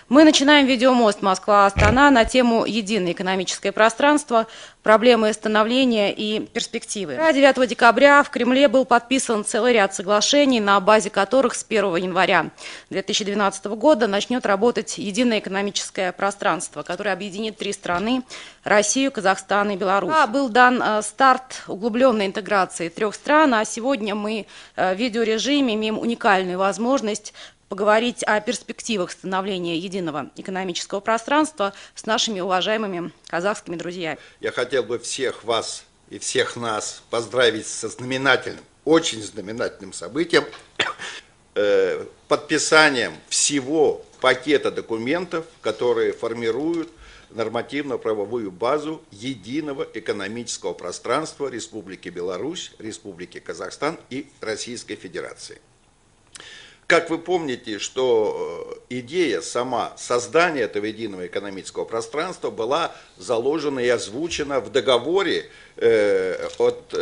Мы начинаем видеомост Москва-Астана на тему «Единое экономическое пространство. Проблемы становления и перспективы». 9 декабря в Кремле был подписан целый ряд соглашений, на базе которых с 1 января 2012 года начнет работать единое экономическое пространство, которое объединит три страны – Россию, Казахстан и Беларусь. Был дан старт углубленной интеграции трех стран, а сегодня мы в видеорежиме имеем уникальную возможность поговорить о перспективах становления единого экономического пространства с нашими уважаемыми казахскими друзьями. Я хотел бы всех вас и всех нас поздравить со знаменательным, очень знаменательным событием, подписанием всего пакета документов, которые формируют нормативно-правовую базу единого экономического пространства Республики Беларусь, Республики Казахстан и Российской Федерации. Как вы помните, что идея сама создания этого единого экономического пространства была заложена и озвучена в договоре от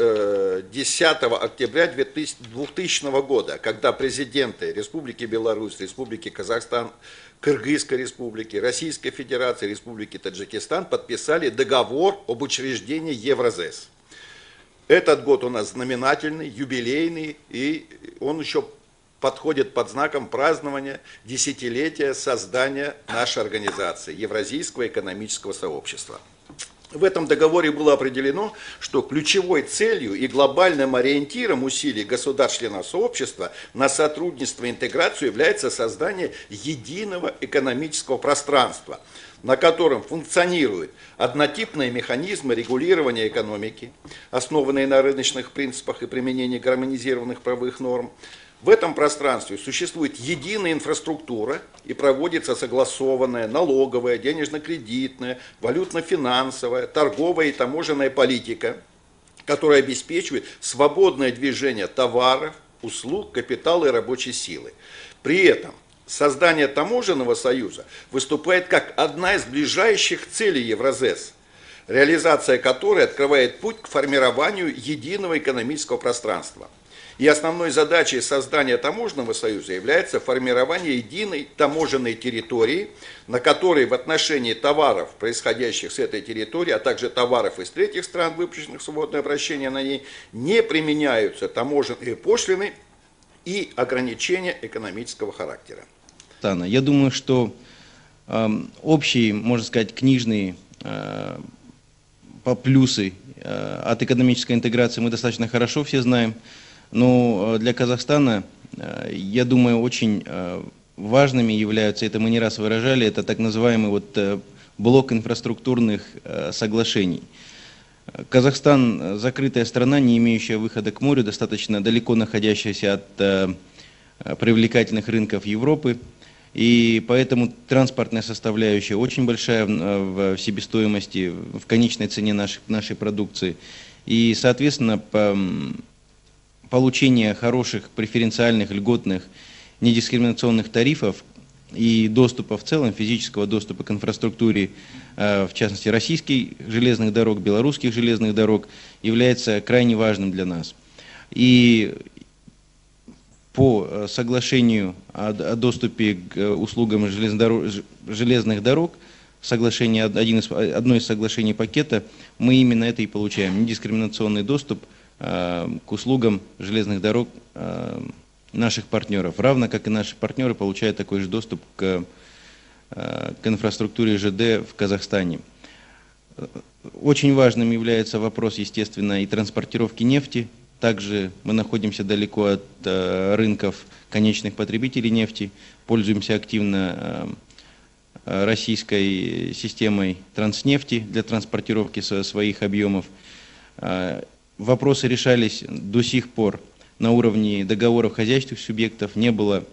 10 октября 2000 года, когда президенты Республики Беларусь, Республики Казахстан, Кыргызской Республики, Российской Федерации, Республики Таджикистан подписали договор об учреждении Евразэс. Этот год у нас знаменательный, юбилейный, и он еще подходит под знаком празднования десятилетия создания нашей организации, Евразийского экономического сообщества. В этом договоре было определено, что ключевой целью и глобальным ориентиром усилий государств-членов сообщества на сотрудничество и интеграцию является создание единого экономического пространства, на котором функционируют однотипные механизмы регулирования экономики, основанные на рыночных принципах и применении гармонизированных правовых норм. В этом пространстве существует единая инфраструктура и проводится согласованная налоговая, денежно-кредитная, валютно-финансовая, торговая и таможенная политика, которая обеспечивает свободное движение товаров, услуг, капитала и рабочей силы. При этом создание таможенного союза выступает как одна из ближайших целей Евразэс, реализация которой открывает путь к формированию единого экономического пространства. И основной задачей создания таможенного союза является формирование единой таможенной территории, на которой в отношении товаров, происходящих с этой территории, а также товаров из третьих стран, выпущенных в свободное обращение на ней, не применяются таможенные пошлины и ограничения экономического характера. Я думаю, что общие, можно сказать, книжные плюсы от экономической интеграции мы достаточно хорошо все знаем. Но для Казахстана, я думаю, очень важными являются, это мы не раз выражали, это так называемый блок инфраструктурных соглашений. Казахстан – закрытая страна, не имеющая выхода к морю, достаточно далеко находящаяся от привлекательных рынков Европы. И поэтому транспортная составляющая очень большая в себестоимости, в конечной цене нашей продукции. И, соответственно, получение хороших, преференциальных, льготных, недискриминационных тарифов и доступа в целом, физического доступа к инфраструктуре, в частности российских железных дорог, белорусских железных дорог, является крайне важным для нас. И по соглашению о доступе к услугам железных дорог, одно из соглашений пакета, мы именно это и получаем, недискриминационный доступ к услугам железных дорог наших партнеров, равно как и наши партнеры получают такой же доступ к инфраструктуре ЖД в Казахстане. Очень важным является вопрос, естественно, и транспортировки нефти. Также мы находимся далеко от рынков конечных потребителей нефти, пользуемся активно российской системой транснефти для транспортировки своих объемов. Вопросы решались до сих пор на уровне договоров хозяйственных субъектов, не было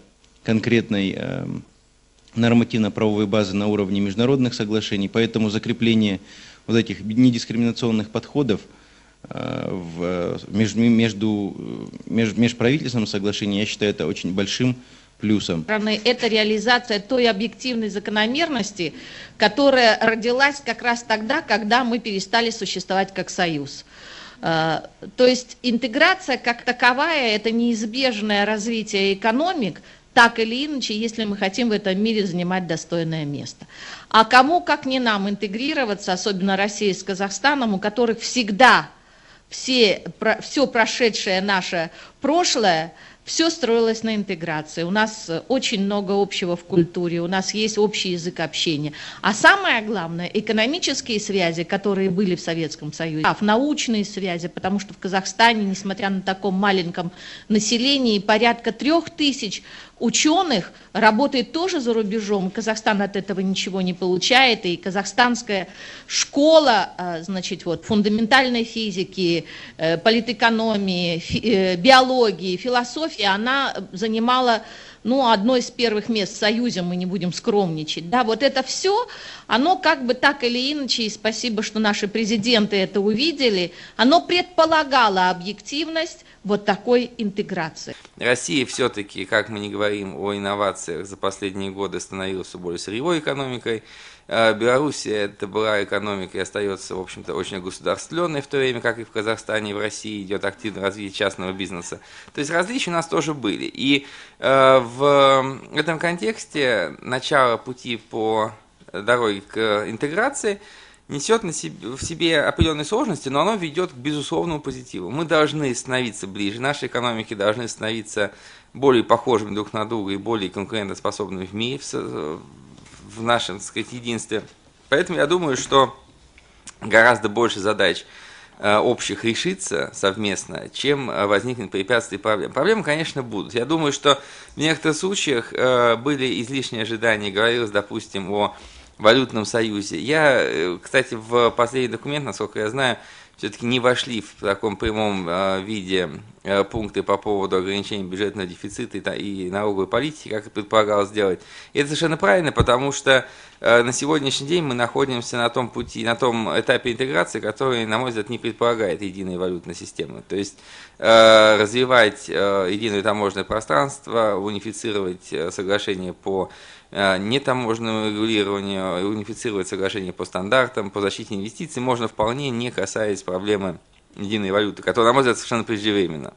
конкретной нормативно-правовой базы на уровне международных соглашений, поэтому закрепление вот этих недискриминационных подходов в межправительственном соглашении, я считаю, это очень большим плюсом. Это реализация той объективной закономерности, которая родилась как раз тогда, когда мы перестали существовать как союз. То есть интеграция как таковая – это неизбежное развитие экономик, так или иначе, если мы хотим в этом мире занимать достойное место. А кому, как не нам, интегрироваться, особенно России с Казахстаном, у которых всегда все прошедшее наше прошлое, все строилось на интеграции. У нас очень много общего в культуре, у нас есть общий язык общения. А самое главное, экономические связи, которые были в Советском Союзе, научные связи, потому что в Казахстане, несмотря на таком маленьком населении, порядка 3000 ученых работает тоже за рубежом. Казахстан от этого ничего не получает, и казахстанская школа, значит, вот, фундаментальной физики, политэкономии, биологии, философии, она занимала, ну, одно из первых мест в Союзе, мы не будем скромничать. Да, вот это все, оно как бы так или иначе, и спасибо, что наши президенты это увидели, оно предполагало объективность вот такой интеграции. Россия все-таки, как мы не говорим о инновациях, за последние годы становилась все более сырьевой экономикой. Белоруссия это была экономика и остается, в общем-то, очень государственной, в то время как и в Казахстане и в России идет активное развитие частного бизнеса. То есть различия у нас тоже были. И в этом контексте начало пути по дороге к интеграции несет в себе определенные сложности, но оно ведет к безусловному позитиву. Мы должны становиться ближе, наши экономики должны становиться более похожими друг на друга и более конкурентоспособными в мире, в нашем, так сказать, единстве. Поэтому я думаю, что гораздо больше задач общих решится совместно, чем возникнет препятствий и проблем. Проблемы, конечно, будут. Я думаю, что в некоторых случаях были излишние ожидания, говорилось, допустим, о валютном союзе. Я, кстати, в последний документ, насколько я знаю, все-таки не вошли в таком прямом виде пункты по поводу ограничения бюджетного дефицита и налоговой политики, как и предполагалось сделать. И это совершенно правильно, потому что на сегодняшний день мы находимся на том пути, на том этапе интеграции, который, на мой взгляд, не предполагает единой валютной системы. То есть развивать единое таможенное пространство, унифицировать соглашения по нетаможенному регулированию, унифицировать соглашения по стандартам, по защите инвестиций можно вполне, не касаясь проблемы единой валюты, которая, на мой взгляд, совершенно преждевременна.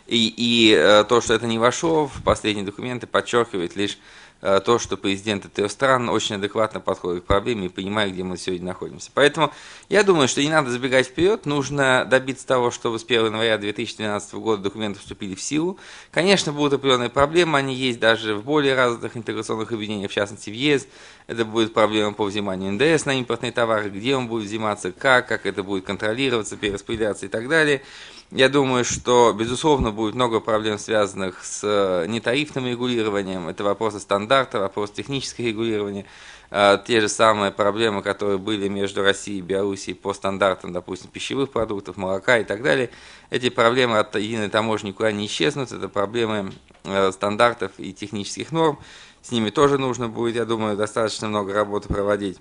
И то, что это не вошло в последние документы, подчеркивает лишь то, что президенты трех стран очень адекватно подходят к проблеме и понимают, где мы сегодня находимся. Поэтому я думаю, что не надо забегать вперед, нужно добиться того, чтобы с 1 января 2012 года документы вступили в силу. Конечно, будут определенные проблемы, они есть даже в более развитых интеграционных объединениях, в частности в ЕС. Это будет проблема по взиманию НДС на импортные товары, где он будет взиматься, как это будет контролироваться, перераспределяться и так далее. Я думаю, что, безусловно, будет много проблем, связанных с нетарифным регулированием. Это вопросы стандарта, вопрос технического регулирования. Те же самые проблемы, которые были между Россией и Белоруссией по стандартам, допустим, пищевых продуктов, молока и так далее. Эти проблемы от единой таможни никуда не исчезнут. Это проблемы стандартов и технических норм. С ними тоже нужно будет, я думаю, достаточно много работы проводить.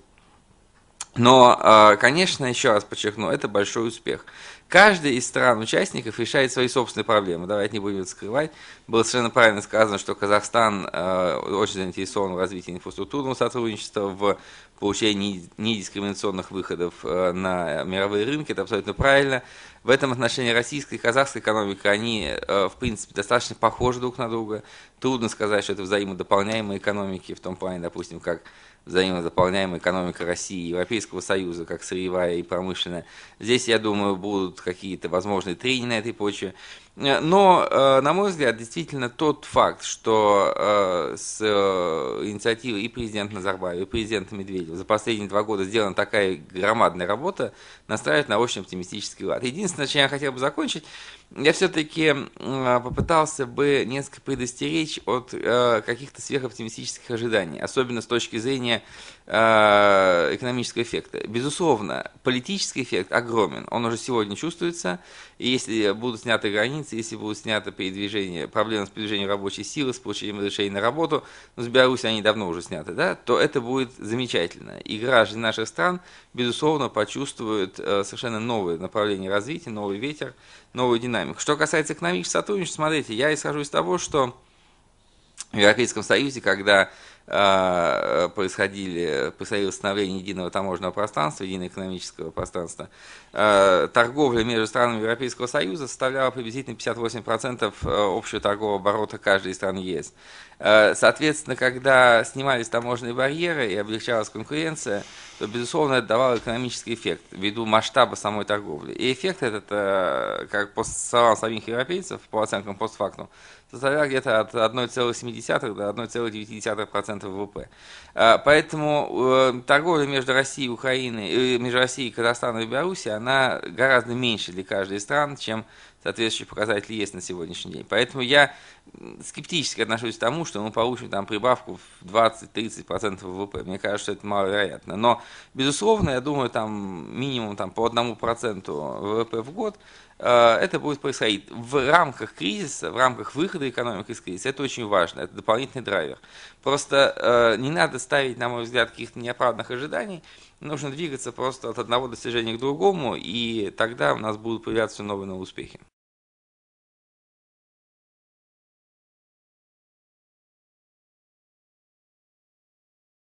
Но, конечно, еще раз подчеркну, это большой успех. Каждая из стран-участников решает свои собственные проблемы. Давайте не будем это скрывать. Было совершенно правильно сказано, что Казахстан очень заинтересован в развитии инфраструктурного сотрудничества, в получении недискриминационных выходов на мировые рынки. Это абсолютно правильно. В этом отношении российская и казахская экономика, они, в принципе, достаточно похожи друг на друга. Трудно сказать, что это взаимодополняемые экономики, в том плане, допустим, как взаимодополняемая экономика России и Европейского Союза, как сырьевая и промышленная. Здесь, я думаю, будут какие-то возможные трения на этой почве. Но, на мой взгляд, действительно тот факт, что с инициативой и президента Назарбаева, и президента Медведева за последние 2 года сделана такая громадная работа, настраивает на очень оптимистический лад. Единственное, чем я хотел бы закончить, я все-таки попытался бы несколько предостеречь от каких-то сверхоптимистических ожиданий, особенно с точки зрения экономического эффекта. Безусловно, политический эффект огромен, он уже сегодня чувствуется, и если будут сняты границы, если будут сняты проблемы с передвижением рабочей силы, с получением разрешения на работу, но с Беларусью они давно уже сняты, да, то это будет замечательно. И граждане наших стран, безусловно, почувствуют совершенно новое направление развития, новый ветер, новую динамику. Что касается экономического сотрудничества, смотрите, я исхожу из того, что в Европейском Союзе, когда происходило становление единого таможенного пространства, единого экономического пространства, торговля между странами Европейского Союза составляла приблизительно 58% общего торгового оборота каждой страны ЕС. Соответственно, когда снимались таможенные барьеры и облегчалась конкуренция, то, безусловно, это давало экономический эффект ввиду масштаба самой торговли. И эффект этот, как по словам самих европейцев, по оценкам постфактум, составлял где-то от 1,7 до 1,9% ВВП. Поэтому торговля между Россией и Украиной, между Россией, Казахстаном и Белоруссией, она гораздо меньше для каждой из стран, чем соответствующие показатели есть на сегодняшний день. Поэтому я скептически отношусь к тому, что мы получим там прибавку в 20-30% ВВП. Мне кажется, что это маловероятно. Но, безусловно, я думаю, там минимум там, по 1% ВВП в год это будет происходить. В рамках кризиса, в рамках выхода экономики из кризиса, это очень важно, это дополнительный драйвер. Просто не надо ставить, на мой взгляд, каких-то неоправданных ожиданий, нужно двигаться просто от одного достижения к другому, и тогда у нас будут появляться все новые успехи.